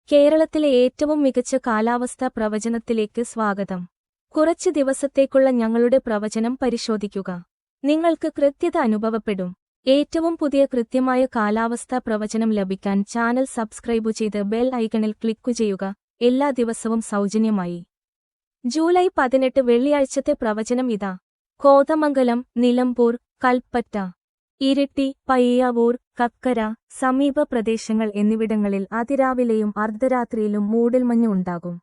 കേരളത്തിലെ ഏറ്റവും മികച്ച കാലാവസ്ഥാ പ്രവചനത്തിലേക്ക് സ്വാഗതം. കുറച്ച് ദിവസത്തേക്കുള്ള ഞങ്ങളുടെ പ്രവചനം പരിശോധിക്കുക. നിങ്ങൾക്ക് കൃത്യത അനുഭവപ്പെടും. ഏറ്റവും പുതിയ കൃത്യമായ കാലാവസ്ഥാ പ്രവചനം ലഭിക്കാൻ ചാനൽ സബ്സ്ക്രൈബ് ചെയ്ത് ബെൽ ഐക്കണിൽ ക്ലിക്കു ചെയ്യുക. എല്ലാ ദിവസവും സൗജന്യമായി. ജൂലൈ 18 വെള്ളിയാഴ്ചത്തെ പ്രവചനം ഇതാ. കോതമംഗലം, നിലമ്പൂർ, കൽപ്പറ്റ, ഇരിട്ടി, പയ്യാവൂർ, കക്കര, സമീപ പ്രദേശങ്ങൾ എന്നിവിടങ്ങളിൽ അതിരാവിലെയും അർദ്ധരാത്രിയിലും മൂടൽമഞ്ഞ് ഉണ്ടാകും.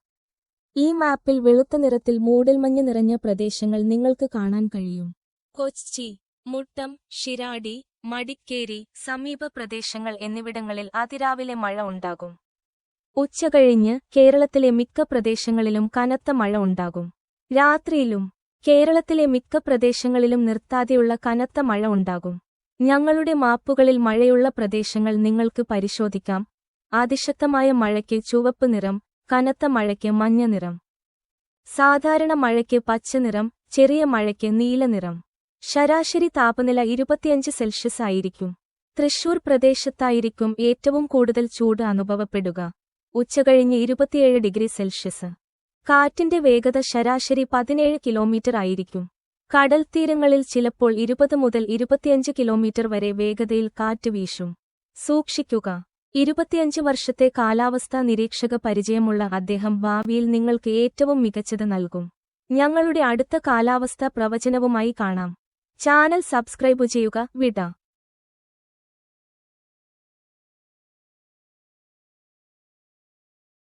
ഈ മാപ്പിൽ വെളുത്ത നിറത്തിൽ മൂടൽമഞ്ഞ് നിറഞ്ഞ പ്രദേശങ്ങൾ നിങ്ങൾക്ക് കാണാൻ കഴിയും. കൊച്ചി, മുട്ടം, ഷിരാടി, മടിക്കേരി, സമീപ പ്രദേശങ്ങൾ എന്നിവിടങ്ങളിൽ അതിരാവിലെ മഴ ഉണ്ടാകും. ഉച്ചകഴിഞ്ഞ് കേരളത്തിലെ മിക്ക പ്രദേശങ്ങളിലും കനത്ത മഴ ഉണ്ടാകും. രാത്രിയിലും കേരളത്തിലെ മിക്ക പ്രദേശങ്ങളിലും നിർത്താതെയുള്ള കനത്ത മഴ ഉണ്ടാകും. ഞങ്ങളുടെ മാപ്പുകളിൽ മഴയുള്ള പ്രദേശങ്ങൾ നിങ്ങൾക്ക് പരിശോധിക്കാം. അതിശക്തമായ മഴയ്ക്ക് ചുവപ്പ് നിറം, കനത്ത മഴയ്ക്ക് മഞ്ഞ നിറം, സാധാരണ മഴയ്ക്ക് പച്ച നിറം, ചെറിയ മഴയ്ക്ക് നീല നിറം. ശരാശരി താപനില 25 സെൽഷ്യസ് ആയിരിക്കും. തൃശൂർ പ്രദേശത്തായിരിക്കും ഏറ്റവും കൂടുതൽ ചൂട് അനുഭവപ്പെടുക. ഉച്ചകഴിഞ്ഞ് 27 ഡിഗ്രി സെൽഷ്യസ്. കാറ്റിന്റെ വേഗത ശരാശരി 17 കിലോമീറ്റർ ആയിരിക്കും. കടൽത്തീരങ്ങളിൽ ചിലപ്പോൾ 20 മുതൽ 25 കിലോമീറ്റർ വരെ വേഗതയിൽ കാറ്റ് വീശും. സൂക്ഷിക്കുക. 25 വർഷത്തെ കാലാവസ്ഥാ നിരീക്ഷക പരിചയമുള്ള അദ്ദേഹം ഭാവിയിൽ നിങ്ങൾക്ക് ഏറ്റവും മികച്ചത് നൽകും. ഞങ്ങളുടെ അടുത്ത കാലാവസ്ഥാ പ്രവചനവുമായി കാണാം. ചാനൽ സബ്സ്ക്രൈബ് ചെയ്യുക. വിട.